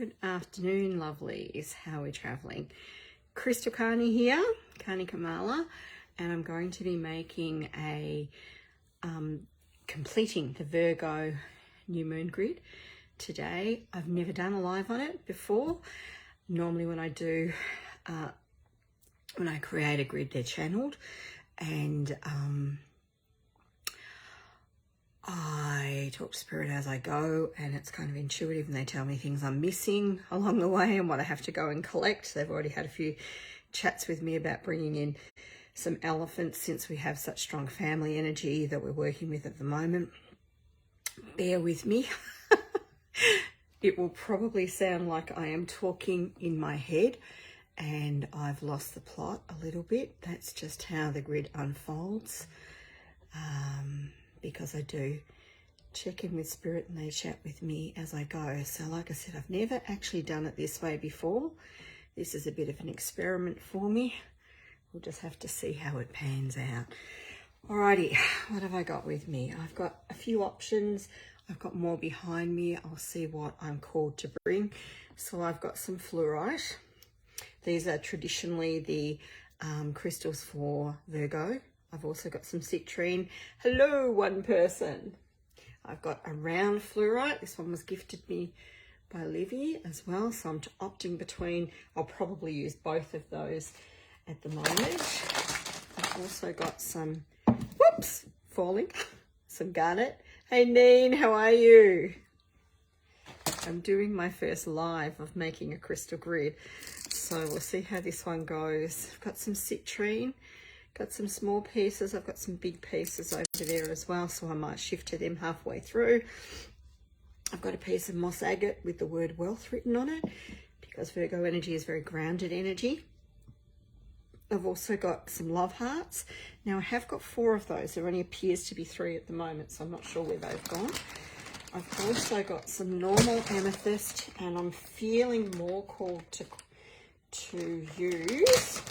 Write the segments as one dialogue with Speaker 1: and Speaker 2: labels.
Speaker 1: Good afternoon, lovelies. How are we traveling? Crystal Karnie here, Karnie Kamala, and I'm going to be making a completing the Virgo new moon grid today. I've never done a live on it before. Normally when I do, when I create a grid, they're channeled, and I talk to spirit as I go, and it's kind of intuitive, and they tell me things I'm missing along the way and what I have to go and collect. They've already had a few chats with me about bringing in some elephants since we have such strong family energy that we're working with at the moment. Bear with me. It will probably sound like I am talking in my head and I've lost the plot a little bit. That's just how the grid unfolds. Because I do check in with spirit and they chat with me as I go. So like I said, I've never actually done it this way before. This is a bit of an experiment for me. We'll just have to see how it pans out. Alrighty, what have I got with me? I've got a few options. I've got more behind me. I'll see what I'm called to bring. So I've got some fluorite. These are traditionally the crystals for Virgo. I've also got some citrine. Hello, one person. I've got a round fluorite. This one was gifted me by Livy as well. So I'm opting between. I'll probably use both of those at the moment. I've also got some, whoops, falling, some garnet. Hey, Neen, how are you? I'm doing my first live of making a crystal grid. So we'll see how this one goes. I've got some citrine. Got some small pieces. I've got some big pieces over there as well, so I might shift to them halfway through. I've got a piece of moss agate with the word wealth written on it, because Virgo energy is very grounded energy. I've also got some love hearts. Now I have got 4 of those. There only appears to be 3 at the moment, so I'm not sure where they've gone. I've also got some normal amethyst, and I'm feeling more called to use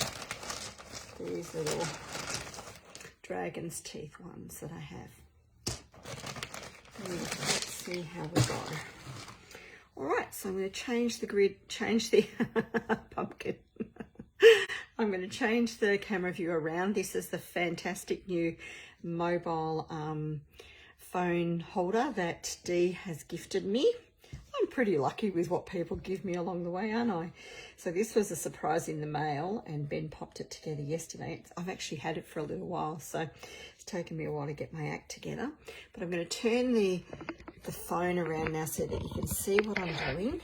Speaker 1: these little dragon's teeth ones that I have. Let's see how we go. All right, so I'm going to change the grid, change the pumpkin. I'm going to change the camera view around. This is the fantastic new mobile phone holder that Dee has gifted me. I'm pretty lucky with what people give me along the way, aren't I? So this was a surprise in the mail, and Ben popped it together yesterday. I've actually had it for a little while, so it's taken me a while to get my act together. But I'm going to turn the phone around now so that you can see what I'm doing.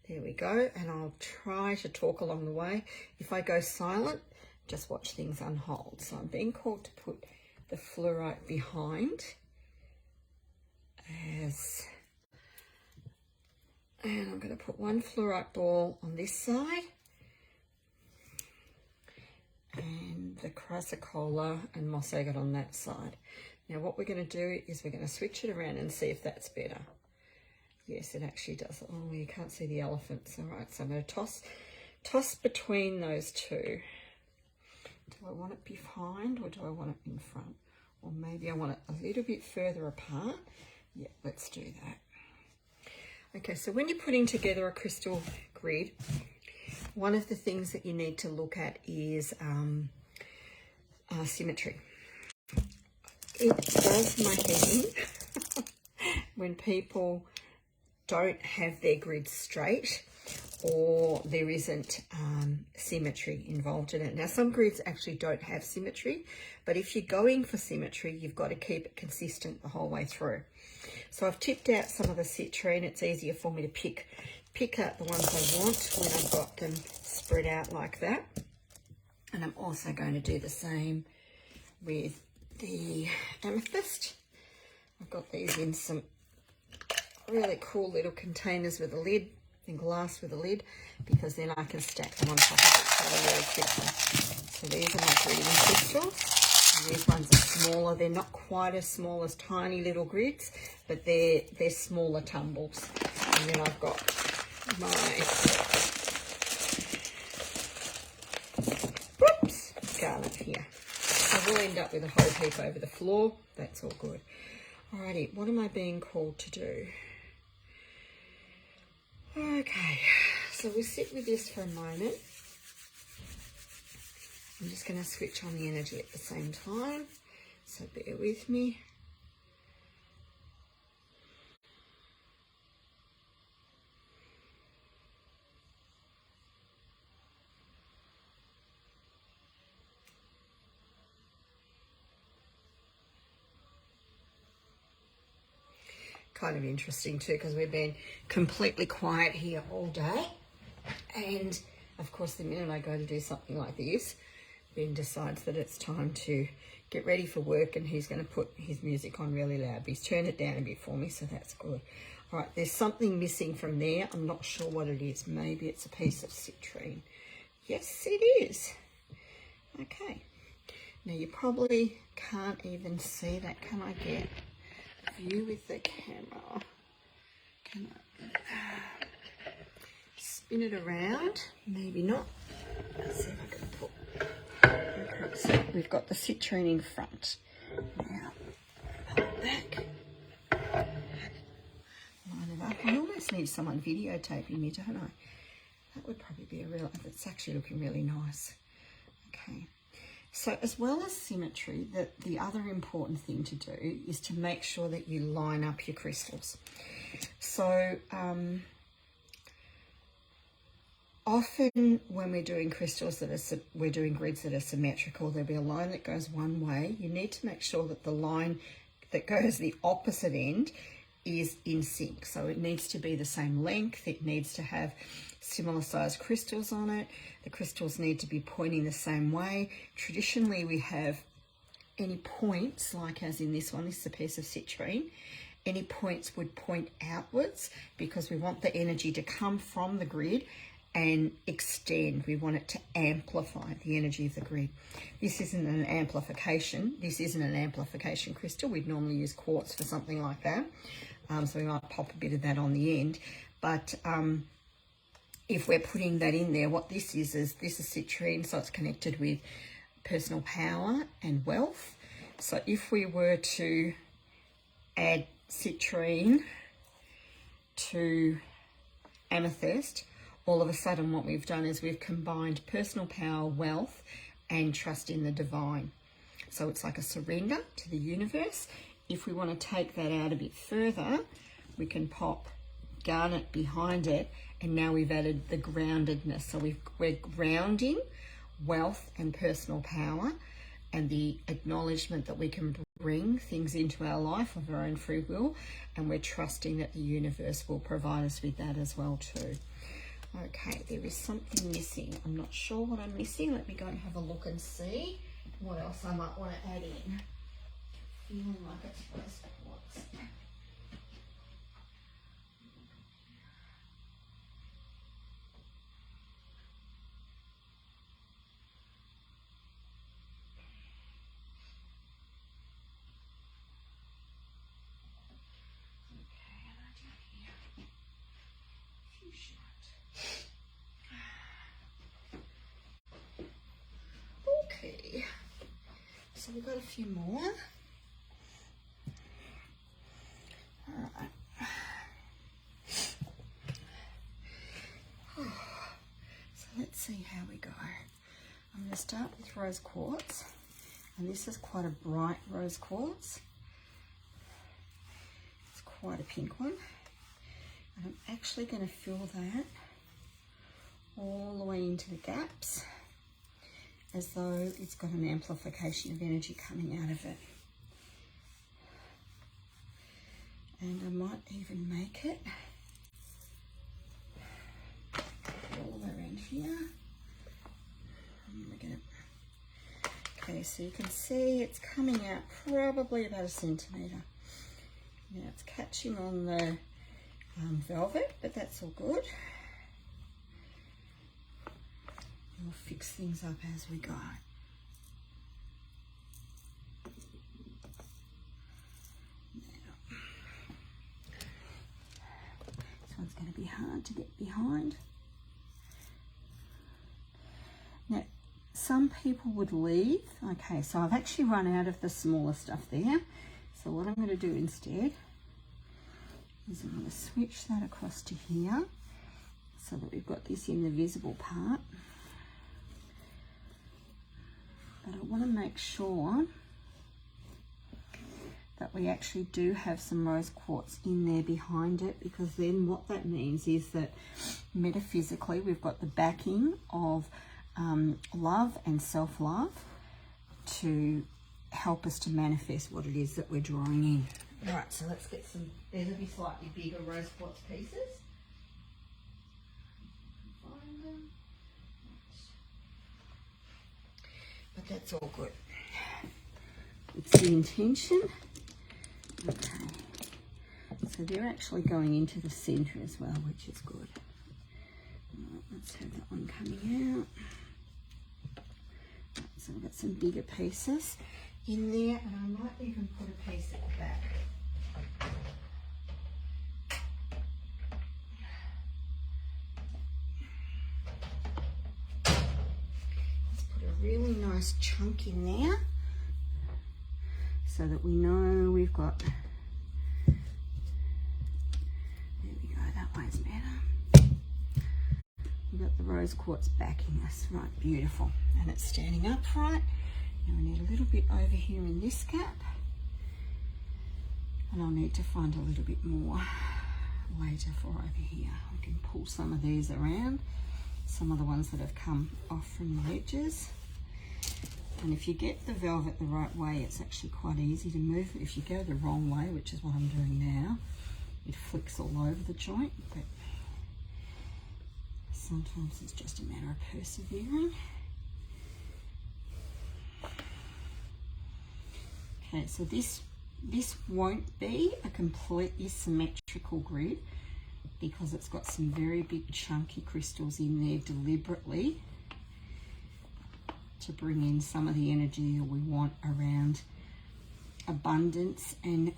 Speaker 1: There we go, and I'll try to talk along the way. If I go silent, just watch things unfold. So I'm being called to put the fluorite behind and I'm going to put 1 fluorite ball on this side and the chrysocolla and moss agate on that side. Now what we're going to do is we're going to switch it around and see if that's better. Yes, it actually does. Oh, you can't see the elephants. All right, so I'm going to toss between those 2. Do I want it behind or do I want it in front? Or maybe I want it a little bit further apart. Yeah, let's do that. Okay, so when you're putting together a crystal grid, one of the things that you need to look at is symmetry. It does my head in when people don't have their grid straight or there isn't symmetry involved in it. Now, some grids actually don't have symmetry, but if you're going for symmetry, you've got to keep it consistent the whole way through. So I've tipped out some of the citrine. It's easier for me to pick out the ones I want when I've got them spread out like that. And I'm also going to do the same with the amethyst. I've got these in some really cool little containers with a lid and glass with a lid, because then I can stack them on top of each other really quickly. So these are my gridding crystals. And these ones are smaller. They're not quite as small as tiny little grids, but they're smaller tumbles. And then I've got my garnet here. So we'll end up with a whole heap over the floor. That's all good. Alrighty, what am I being called to do? So we'll sit with this for a moment. I'm just going to switch on the energy at the same time, so bear with me. Kind of interesting too, because we've been completely quiet here all day, and of course the minute I go to do something like this, Ben decides that it's time to get ready for work, and he's going to put his music on really loud. But he's turned it down a bit for me, so that's good. All right, there's something missing from there. I'm not sure what it is. Maybe it's a piece of citrine. Yes, it is. Okay. Now you probably can't even see that. Can I get a view with the camera? Can I spin it around? Maybe not. Let's see if I can put. Okay, so we've got the citrine in front. Now, hold back. Line it up. I almost need someone videotaping me, don't I? That would probably be a real, it's actually looking really nice. Okay. So as well as symmetry, the other important thing to do is to make sure that you line up your crystals. So, often when we're doing crystals we're doing grids that are symmetrical, there'll be a line that goes one way. You need to make sure that the line that goes the opposite end is in sync. So it needs to be the same length. It needs to have similar sized crystals on it. The crystals need to be pointing the same way. Traditionally, we have any points, like as in this one, this is a piece of citrine. Any points would point outwards because we want the energy to come from the grid and extend. We want it to amplify the energy of the grid. This isn't an amplification. This isn't an amplification crystal. We'd normally use quartz for something like that. So we might pop a bit of that on the end. But if we're putting that in there, what this is citrine, so it's connected with personal power and wealth. So if we were to add citrine to amethyst, all of a sudden what we've done is we've combined personal power, wealth, and trust in the divine. So it's like a surrender to the universe. If we want to take that out a bit further, we can pop garnet behind it, and now we've added the groundedness. So we're grounding wealth and personal power and the acknowledgement that we can bring things into our life of our own free will, and we're trusting that the universe will provide us with that as well too. Okay, there is something missing. I'm not sure what I'm missing. Let me go and have a look and see what else I might want to add in. Feeling like it's rose quartz. Okay, so we've got a few more. All right. So let's see how we go. I'm going to start with rose quartz, and this is quite a bright rose quartz. It's quite a pink one, and I'm actually going to fill that all the way into the gaps, as though it's got an amplification of energy coming out of it. And I might even make it all around here. And we're gonna, okay, so you can see it's coming out probably about 1 centimetre. Now it's catching on the velvet, but that's all good. We'll fix things up as we go. Now, this one's going to be hard to get behind. Now, some people would leave. Okay, so I've actually run out of the smaller stuff there. So what I'm going to do instead is I'm going to switch that across to here. so that we've got this in the visible part. But I want to make sure that we actually do have some rose quartz in there behind it, because then what that means is that metaphysically we've got the backing of love and self-love to help us to manifest what it is that we're drawing in. Right, so let's get some, these will be slightly bigger rose quartz pieces. Find them. But that's all good. It's the intention. Okay. So they're actually going into the centre as well, which is good. Right, let's have that one coming out. Right, so we've got some bigger pieces in there, and I might even put a piece at the back. Let's put a really nice chunk in there so that we know we've got, there we go, that way's better. We've got the rose quartz backing us, right, beautiful. And it's standing upright. Now we need a little bit over here in this gap. And I'll need to find a little bit more later for over here. I can pull some of these around, some of the ones that have come off from the edges. And if you get the velvet the right way, it's actually quite easy to move. If you go the wrong way, which is what I'm doing now, it flicks all over the joint. But sometimes it's just a matter of persevering. Okay, so this won't be a completely symmetrical grid because it's got some very big chunky crystals in there deliberately to bring in some of the energy that we want around abundance and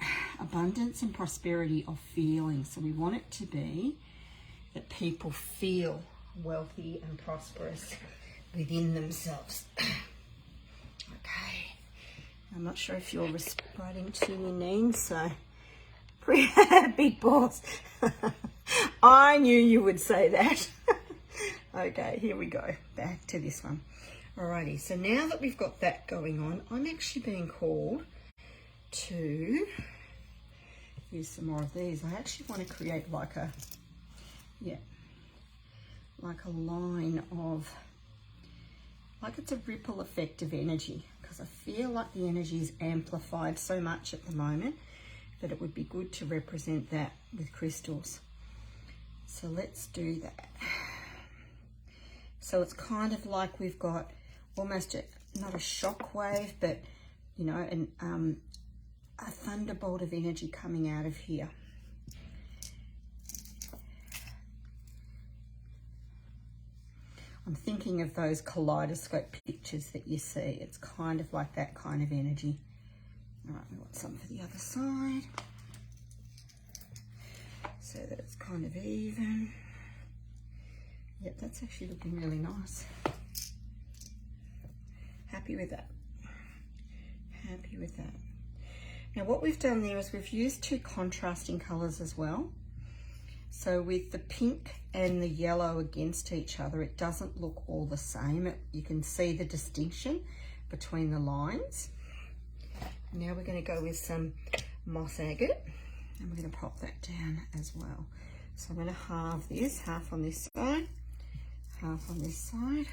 Speaker 1: prosperity of feeling. So we want it to be that people feel wealthy and prosperous within themselves. Okay. I'm not sure if you're writing to your names, so big balls. I knew you would say that. Okay, here we go. Back to this one. Alrighty, so now that we've got that going on, I'm actually being called to use some more of these. I actually want to create like a line of, like it's a ripple effect of energy, because I feel like the energy is amplified so much at the moment that it would be good to represent that with crystals. So let's do that. So it's kind of like we've got almost not a shock wave, but you know, a thunderbolt of energy coming out of here. I'm thinking of those kaleidoscope pictures that you see. It's kind of like that kind of energy. All right, we want some for the other side so that it's kind of even. Yep, that's actually looking really nice. Happy with that. Happy with that. Now what we've done there is we've used two contrasting colours as well. So with the pink and the yellow against each other, it doesn't look all the same. You can see the distinction between the lines. Now we're going to go with some moss agate, and we're going to pop that down as well. So I'm going to halve this, half on this side, half on this side,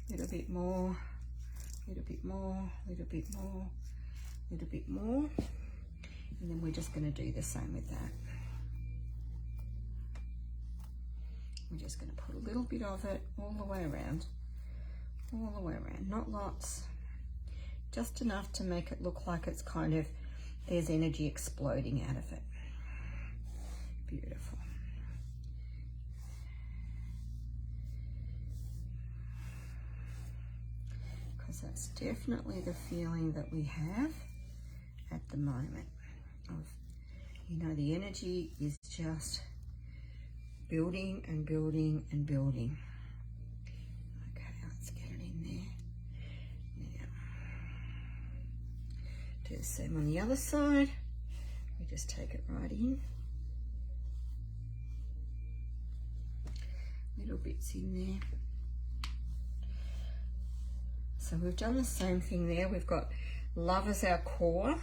Speaker 1: a little bit more, a little bit more, a little bit more, a little bit more, and then we're just going to do the same with that. We're just going to put a little bit of it all the way around, not lots, just enough to make it look like it's kind of, there's energy exploding out of it. Beautiful. Because that's definitely the feeling that we have at the moment of, you know, the energy is just building and building and building. Okay, let's get it in there. Now, do the same on the other side. We just take it right in. little bits in there. So we've done the same thing there. We've got love as our core,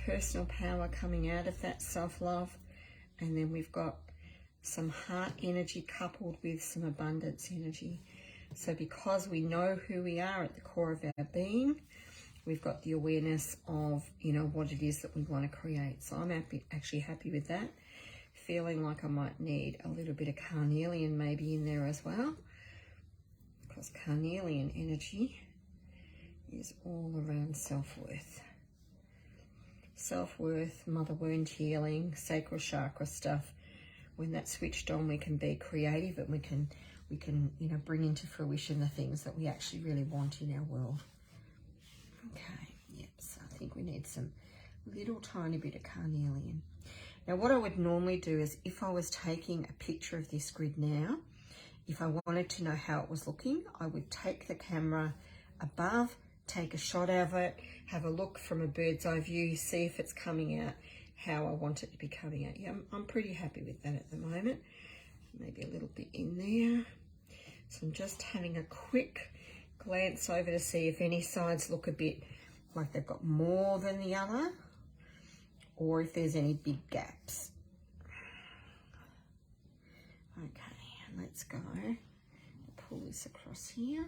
Speaker 1: personal power coming out of that self-love, and then we've got some heart energy coupled with some abundance energy. So because we know who we are at the core of our being, we've got the awareness of, you know, what it is that we want to create. So I'm actually happy with that. Feeling like I might need a little bit of carnelian maybe in there as well, because carnelian energy is all around self-worth. Self-worth, mother wound healing, sacral chakra stuff. When that's switched on, we can be creative, and we can, you know, bring into fruition the things that we actually really want in our world. Okay, yep, so I think we need some little tiny bit of carnelian. Now what I would normally do is, if I was taking a picture of this grid now, if I wanted to know how it was looking, I would take the camera above, take a shot of it, have a look from a bird's eye view, see if it's coming out how I want it to be coming out. Yeah, I'm pretty happy with that at the moment. Maybe a little bit in there. So I'm just having a quick glance over to see if any sides look a bit like they've got more than the other, or if there's any big gaps. Okay, let's go. Pull this across here.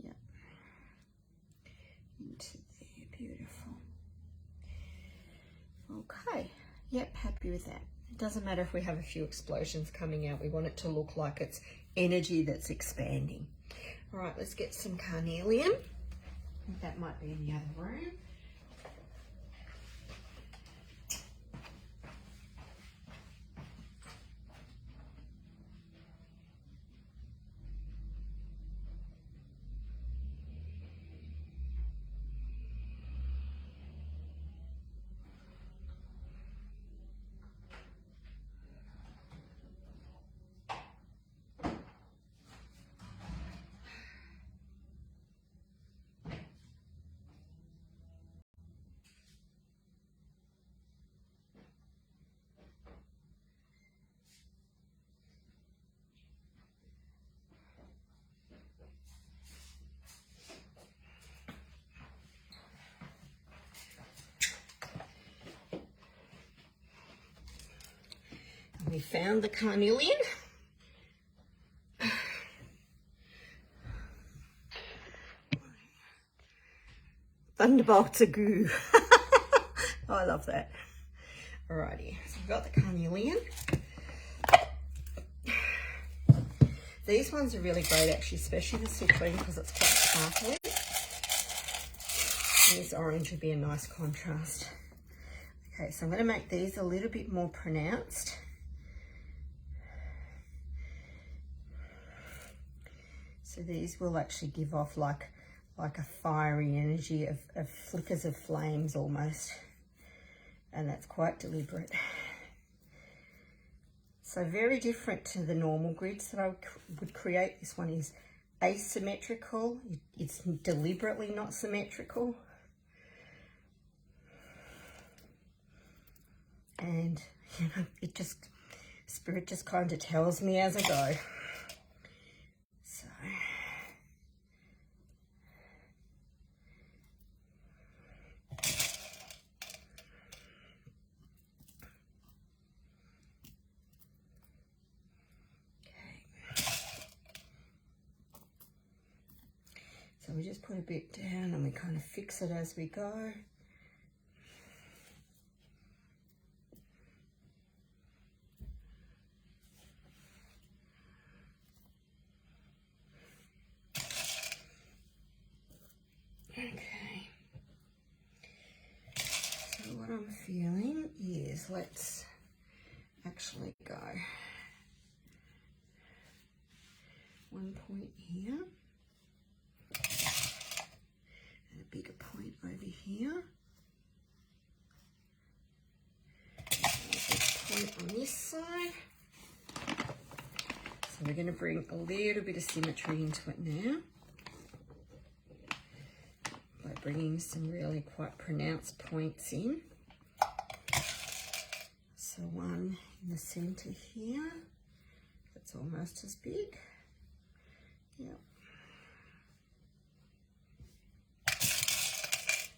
Speaker 1: Yep. Into there, beautiful. Okay, yep, happy with that. It doesn't matter if we have a few explosions coming out. We want it to look like it's energy that's expanding. All right, let's get some carnelian. I think that might be in the other room. We found the carnelian. Thunderbolts of goo. Oh, I love that. Alrighty, so we've got the carnelian. These ones are really great actually, especially the citrine, because it's quite sparkly. And this orange would be a nice contrast. Okay, so I'm going to make these a little bit more pronounced. So these will actually give off like a fiery energy of flickers of flames almost. And that's quite deliberate. So very different to the normal grids that I would create. This one is asymmetrical. It's deliberately not symmetrical. And, you know, it just, Spirit just kind of tells me as I go. So. So we just put a bit down and we kind of fix it as we go. Okay. So what I'm feeling is, let's actually go one point here. Bigger point over here. Point on this side. So we're going to bring a little bit of symmetry into it now by bringing some really quite pronounced points in. So one in the center here, that's almost as big. Yep.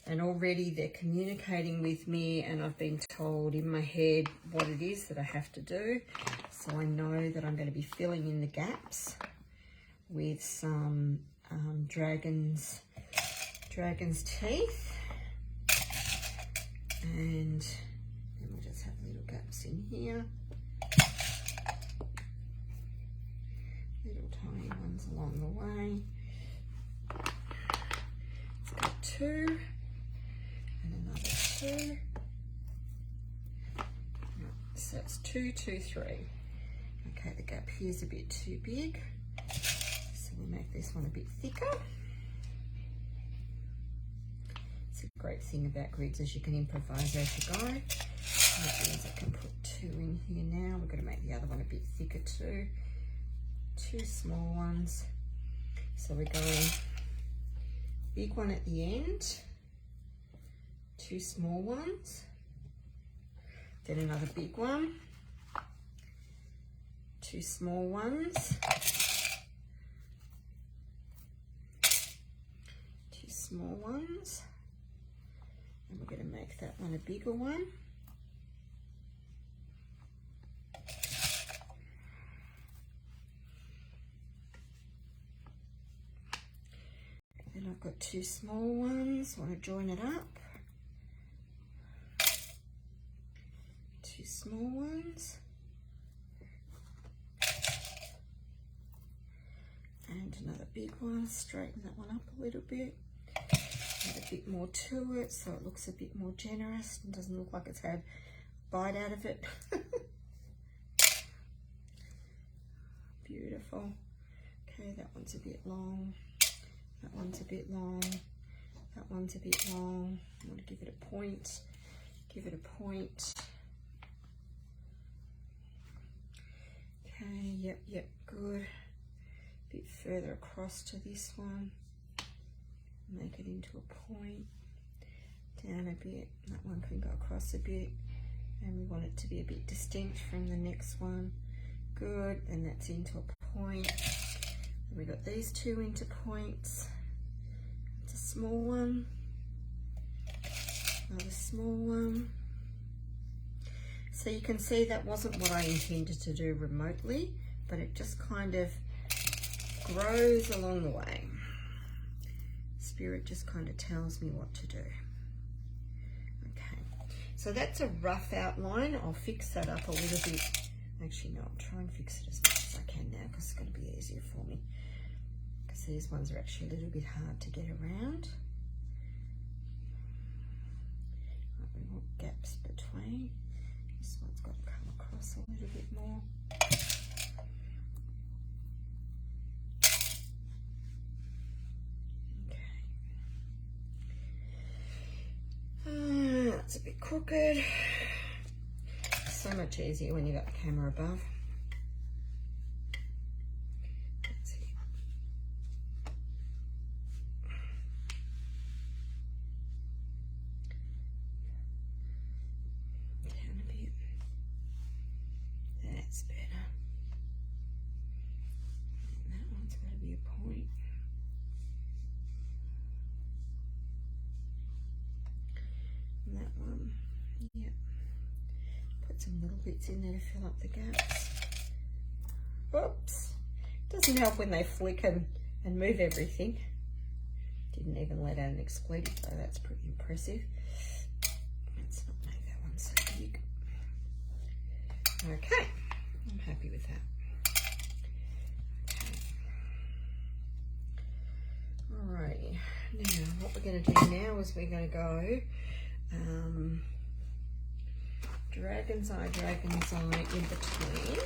Speaker 1: And already they're communicating with me, and I've been told in my head what it is that I have to do. So I know that I'm going to be filling in the gaps with some dragon's teeth. And then we'll just have little gaps in here. Little tiny ones along the way. It's got 2. And another 2. So it's 2, 2, 3. Okay, the gap here is a bit too big. So we'll make this one a bit thicker. It's a great thing about grids is you can improvise as you go. That means I can put 2 in here now. We're going to make the other one a bit thicker too. 2 small ones. So we're going big one at the end. 2 small ones, then another big one, 2 small ones, 2 small ones, and we're going to make that one a bigger one. Then I've got 2 small ones, I want to join it up. 2 small ones and another big one. Straighten that one up a little bit, add a bit more to it so it looks a bit more generous and doesn't look like it's had a bite out of it. Beautiful. Okay, that one's a bit long, that one's a bit long, that one's a bit long. I want to give it a point, give it a point. Okay, yep, good. A bit further across to this one. Make it into a point. Down a bit. That one can go across a bit. And we want it to be a bit distinct from the next one. Good, and that's into a point. And we got these 2 into points. It's a small one. Another small one. So you can see that wasn't what I intended to do remotely, but it just kind of grows along the way. Spirit just kind of tells me what to do. Okay, so that's a rough outline. I'll fix that up a little bit. Actually, no, I'll try and fix it as much as I can now because it's going to be easier for me. Because these ones are actually a little bit hard to get around. We want gaps between. This one's got to come across a little bit more. Okay. That's a bit crooked. So much easier when you got the camera above. That's it. Down a bit. That's better. And that one's got to be a point. And that one, yeah. Put some little bits in there to fill up the gaps. Oops. Doesn't help when they flick and move everything. Didn't even let out an expletive though, that's pretty impressive. Let's not make that one so big. Okay, I'm happy with that. Okay. Alrighty, now what we're going to do now is we're going to go dragon's eye in between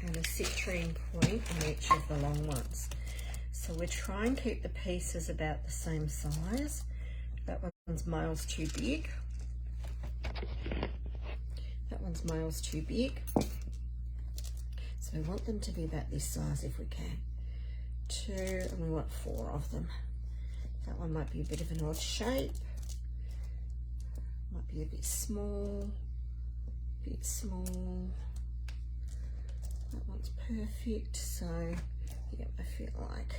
Speaker 1: and a citrine point on each of the long ones. So we try and keep the pieces about the same size. That one's male's too big. That one's male's too big. So we want them to be about this size if we can. 2, and we want 4 of them. That one might be a bit of an odd shape. Might be a bit small. bit small. That one's perfect. So, yeah, I feel like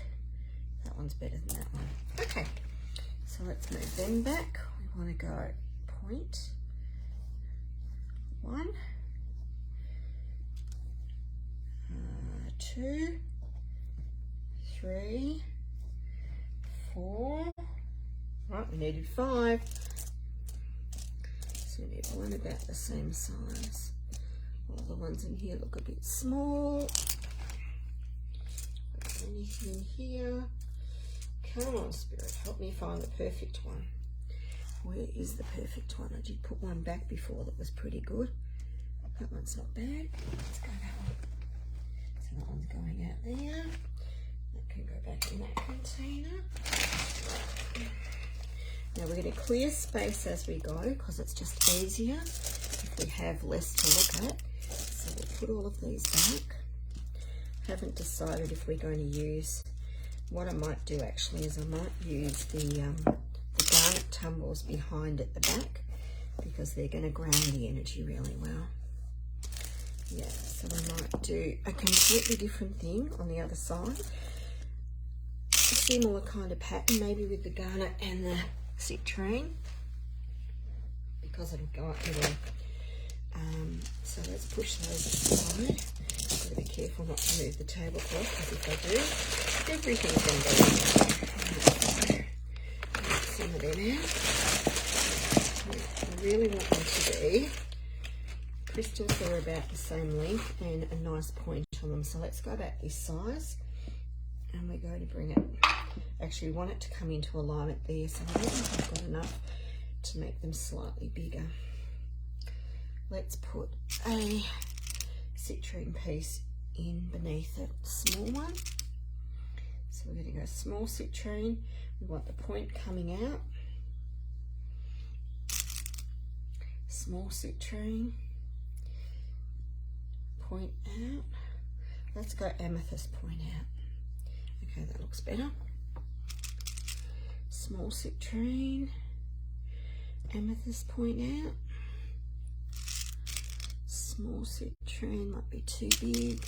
Speaker 1: that one's better than that one. Okay, so let's move them back. We want to go 0.1, 2, 3, 4. Right, we needed 5. So we need one about the same size. All the ones in here look a bit small. Anything in here? Come on, Spirit, help me find the perfect one. Where is the perfect one? I did put one back before that was pretty good. That one's not bad. Let's go that one. So that one's going out there. That can go back in that container. Now we're going to clear space as we go because it's just easier if we have less to look at. So we'll put all of these back. Haven't decided if we're going to use, what I might do actually is I might use the garnet tumbles behind at the back because they're going to ground the energy really well. Yeah, so I might do a completely different thing on the other side. A similar kind of pattern, maybe with the garnet and the citrine, because it'll go up middle. So let's push those aside. I've got to be careful not to move the tablecloth because if I do, everything's going to go in. Get some of them out. I really want them to be crystals that are about the same length and a nice point on them. So let's go about this size and we're going to bring it. Actually, we want it to come into alignment there, so I don't think I've got enough to make them slightly bigger. Let's put a citrine piece in beneath it, small one. So we're going to go small citrine. We want the point coming out. Small citrine. Point out. Let's go amethyst point out. Okay, that looks better. Small citrine. Amethyst point out. Small citrine might be too big.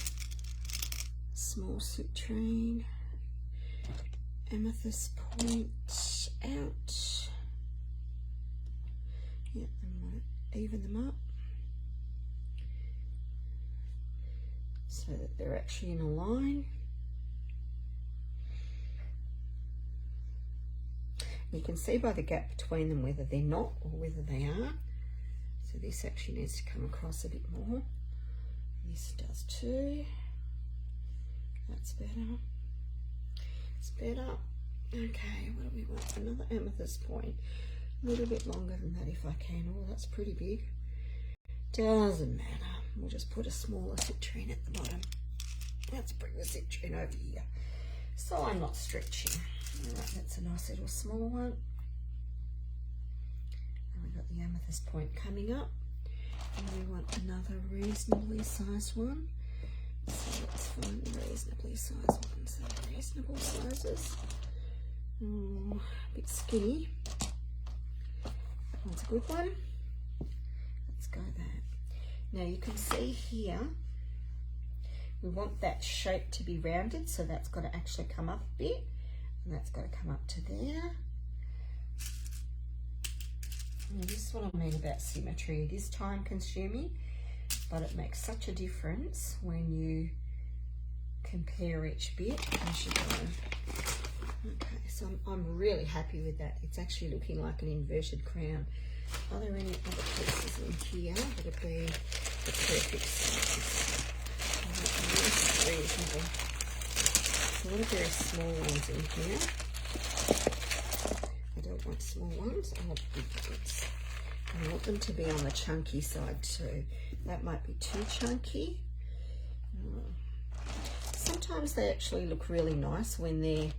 Speaker 1: Small citrine. Amethyst point out. Yeah, and want to even them up so that they're actually in a line. You can see by the gap between them whether they're not or whether they are. So this actually needs to come across a bit more. This does too. That's better. It's better. Okay, what do we want? Another amethyst point. A little bit longer than that if I can. Oh, that's pretty big. Doesn't matter. We'll just put a smaller citrine at the bottom. Let's bring the citrine over here so I'm not stretching. Alright, that's a nice little small one. And we've got the amethyst point coming up. And we want another reasonably sized one. So let's find the reasonably sized ones. So reasonable sizes. A bit skinny. That one's a good one. Let's go that. Now you can see here, we want that shape to be rounded, so that's got to actually come up a bit. And that's got to come up to there. And this is what I mean about symmetry. It is time consuming, but it makes such a difference when you compare each bit as you go. Okay, so I'm really happy with that. It's actually looking like an inverted crown. Are there any other pieces in here that would be the perfect size? Reasonable. A lot of very small ones in here. I don't want small ones, I want big ones. I want them to be on the chunky side too. That might be too chunky. Sometimes they actually look really nice when they're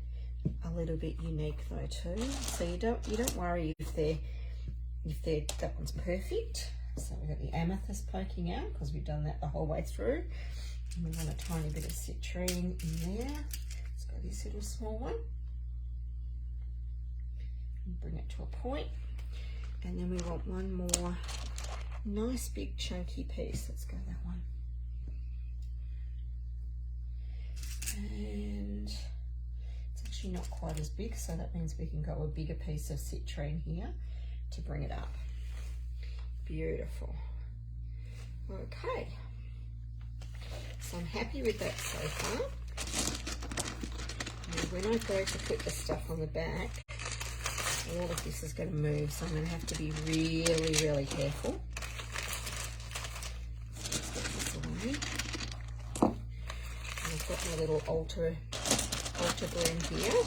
Speaker 1: a little bit unique though too. So you don't worry if that one's perfect. So we've got the amethyst poking out because we've done that the whole way through. And we want a tiny bit of citrine in there. Let's go this little small one. And bring it to a point. And then we want one more Nice big chunky piece. Let's go that one. And it's actually not quite as big, so that means we can go a bigger piece of citrine here to bring it up. Beautiful. Okay. So I'm happy with that so far. And when I go to put the stuff on the back, all of this is going to move, so I'm going to have to be really, really careful. Let's get this away. And I've got my little altar broom here.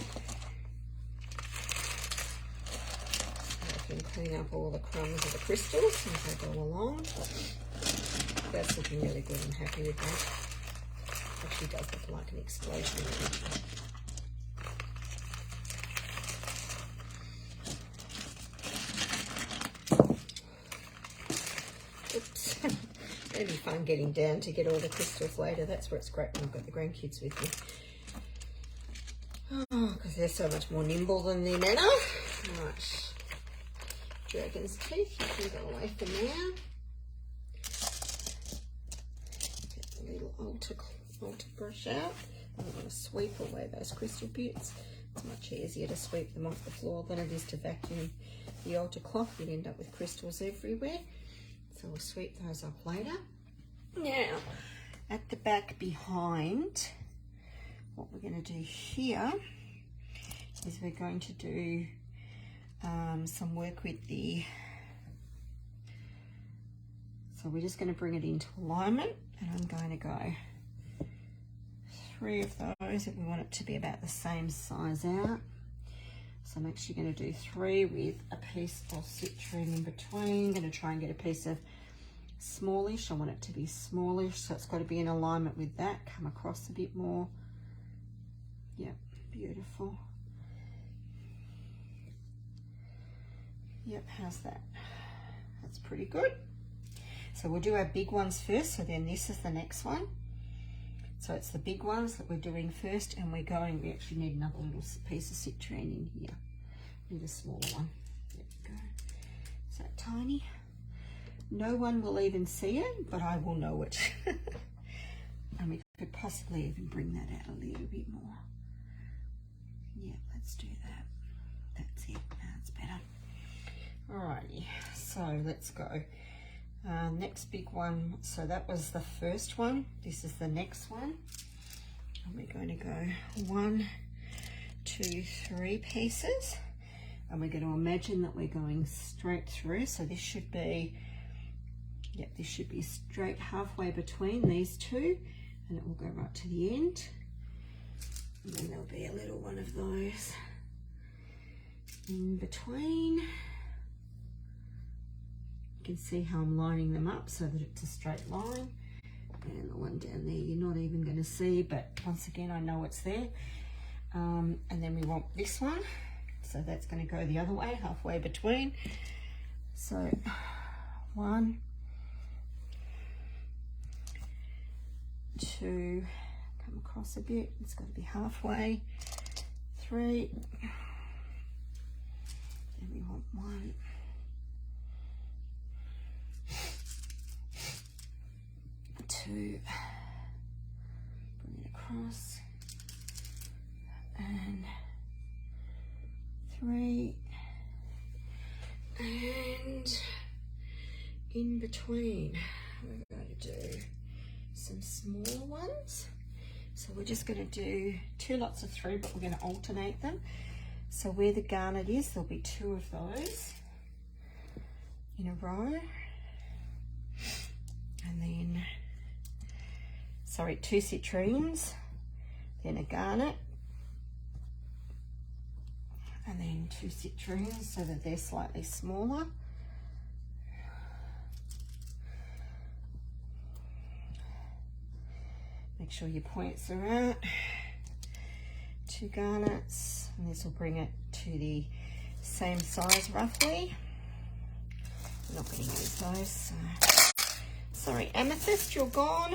Speaker 1: I can clean up all the crumbs of the crystals as I go along. That's looking really good. I'm happy with that. Actually does look like an explosion. Oops. It'll be fun getting down to get all the crystals later. That's where it's great when I've got the grandkids with me. Oh, because they're so much more nimble than their nana. Right. Dragon's teeth, you can go away for now. Get the little altar brush out. I don't want to sweep away those crystal bits. It's much easier to sweep them off the floor than it is to vacuum the altar cloth. You'd end up with crystals everywhere. So we'll sweep those up later. Now, at the back behind, what we're going to do here is we're going to do some work with the, so we're just going to bring it into alignment, and I'm going to go 3 of those if we want it to be about the same size out. So I'm actually going to do 3 with a piece of citrine in between. I'm going to try and get a piece of smallish. I want it to be smallish, so it's got to be in alignment with that. Come across a bit more. Yep, beautiful. Yep, how's that? That's pretty good. So we'll do our big ones first, so then this is the next one. So it's the big ones that we're doing first, and we actually need another little piece of citrine in here. Need a smaller one. There we go. Is that tiny? No one will even see it, but I will know it. And we could possibly even bring that out a little bit more. Yeah, let's do that. That's it. That's better. Alrighty, so let's go. Next big one. So that was the first one. This is the next one. And we're going to go 1, 2, 3 pieces. And we're going to imagine that we're going straight through. So this should be, yep, this should be straight halfway between these two. And it will go right to the end. And then there'll be a little one of those in between. You can see how I'm lining them up so that it's a straight line. And the one down there you're not even going to see, but once again I know it's there. And then we want this one, so that's going to go the other way, halfway between. So 1, 2, come across a bit, it's got to be halfway, 3, and we want 1, 2, bring it across, and 3, and in between we're going to do some small ones. So we're just going to do 2 lots of 3, but we're going to alternate them. So where the garnet is, there'll be 2 of those in a row, and then 2 citrines, then a garnet, and then 2 citrines, so that they're slightly smaller. Make sure your points are out. 2 garnets, and this will bring it to the same size roughly. I'm not going to use those. So. Sorry, amethyst, you're gone.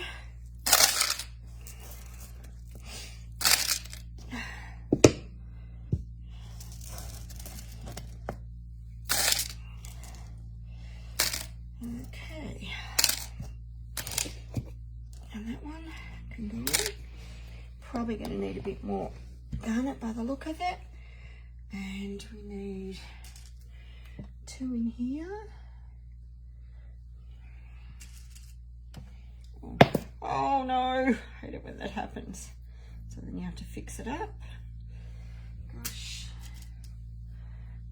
Speaker 1: Okay. And that one can go in. Probably going to need a bit more garnet by the look of it. And we need 2 in here. Oh no, I hate it when that happens. So then you have to fix it up. Gosh,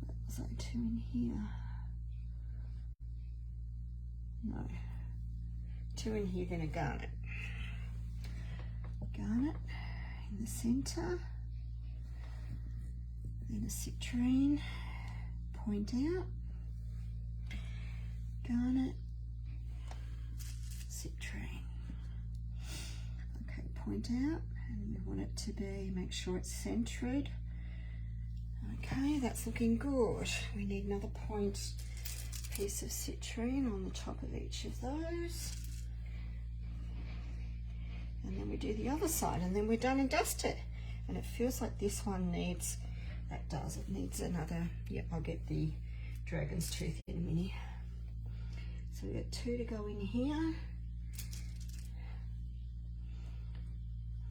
Speaker 1: what was that, 2 in here? No, 2 in here, then a garnet. Garnet in the center, then a citrine, point out, garnet, citrine. Okay, point out, and we want it to be, make sure it's centered. Okay, that's looking good. We need another piece of citrine on the top of each of those. And then we do the other side, and then we're done and dusted. And it feels like this one needs, it needs another, yep, I'll get the dragon's tooth in a minute. So we've got 2 to go in here.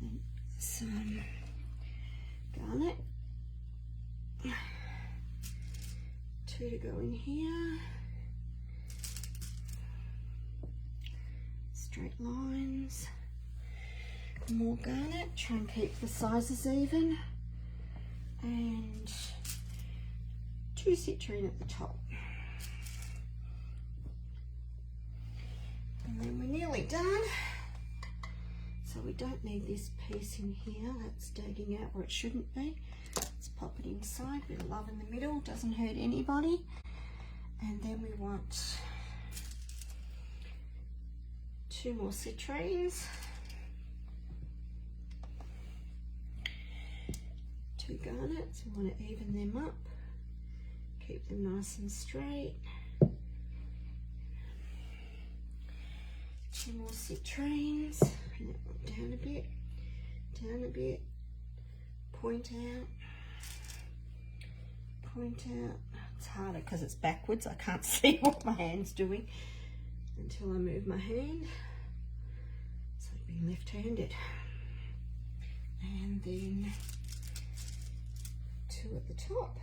Speaker 1: And some garnet. 2 to go in here. Straight lines. More garnet, try and keep the sizes even, and 2 citrine at the top. And then we're nearly done. So we don't need this piece in here, that's dagging out where it shouldn't be. Let's pop it inside, bit of love in the middle, doesn't hurt anybody. And then we want 2 more citrines. 2 garnets, we want to even them up, keep them nice and straight. 2 more citrines, and that one down a bit, point out. It's harder because it's backwards, I can't see what my hand's doing until I move my hand. So being left-handed. And then 2 at the top,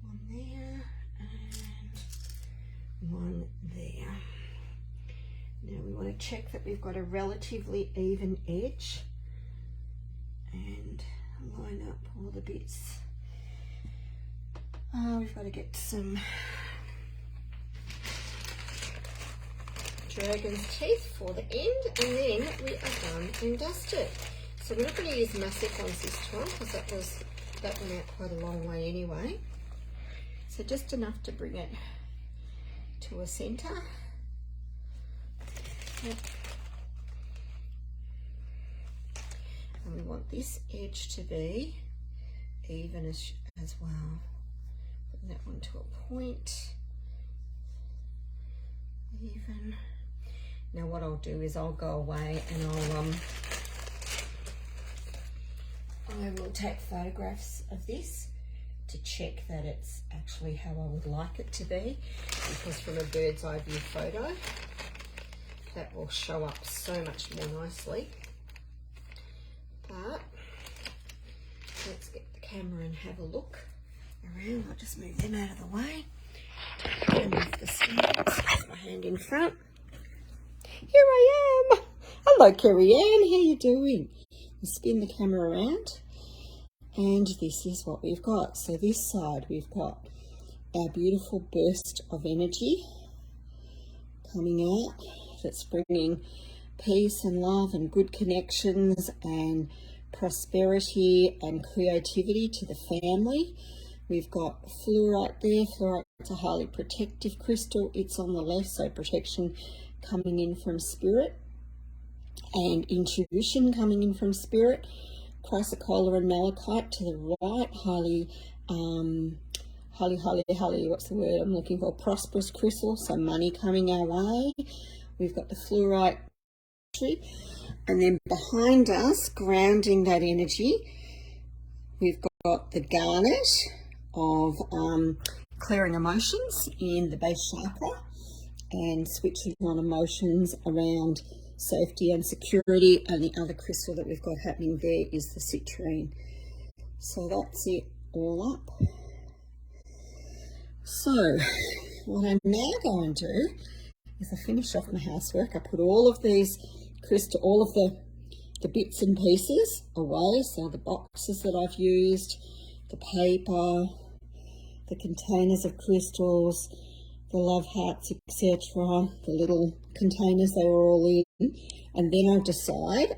Speaker 1: 1 there and 1 there. Now we want to check that we've got a relatively even edge and line up all the bits. We've got to get some dragon's teeth for the end, and then we are done and dusted. So we're not going to use massive ones this time because that went out quite a long way anyway. So just enough to bring it to a centre. Yep. And we want this edge to be even as well. Putting that one to a point. Even. Now what I'll do is I'll go away and I will take photographs of this to check that it's actually how I would like it to be, because from a bird's eye view photo that will show up so much more nicely. But let's get the camera and have a look around. I'll just move them out of the way and move the stands. Put my hand in front. Here I am. Hello, Carrie Ann, how you doing? I'll spin the camera around, and this is what we've got. So this side we've got our beautiful burst of energy coming out that's bringing peace and love and good connections and prosperity and creativity to the family. We've got fluorite there. Fluorite's a highly protective crystal. It's on the left, so protection coming in from spirit and intuition coming in from spirit. Chrysocolla and malachite to the right, highly, what's the word I'm looking for? Prosperous crystal, so money coming our way. We've got the fluorite, and then behind us, grounding that energy, we've got the garnet of clearing emotions in the base chakra and switching on emotions around safety and security. And the other crystal that we've got happening there is the citrine. So that's it all up. So what I'm now going to do is I finish off my housework. I put all of these crystal, all of the bits and pieces away. So the boxes that I've used, the paper, the containers of crystals, the love hearts, etc., the little containers they were all in, and then I'll decide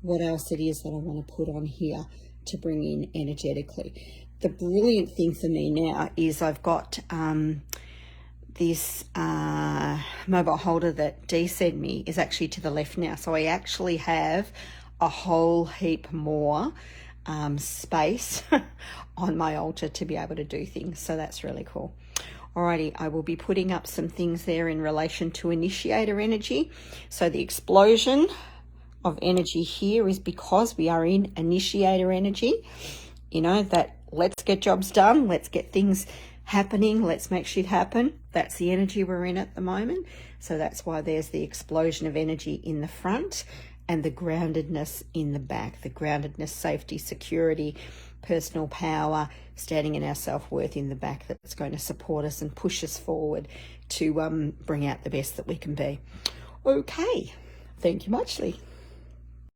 Speaker 1: what else it is that I want to put on here to bring in energetically. The brilliant thing for me now is I've got this mobile holder that Dee sent me is actually to the left now, so I actually have a whole heap more space on my altar to be able to do things, so that's really cool. Alrighty, I will be putting up some things there in relation to initiator energy. So the explosion of energy here is because we are in initiator energy, you know, that let's get jobs done, let's get things happening, let's make shit happen. That's the energy we're in at the moment. So that's why there's the explosion of energy in the front and the groundedness in the back. The groundedness, safety, security, personal power, standing in our self-worth in the back, that's going to support us and push us forward to bring out the best that we can be. Okay, thank you muchly.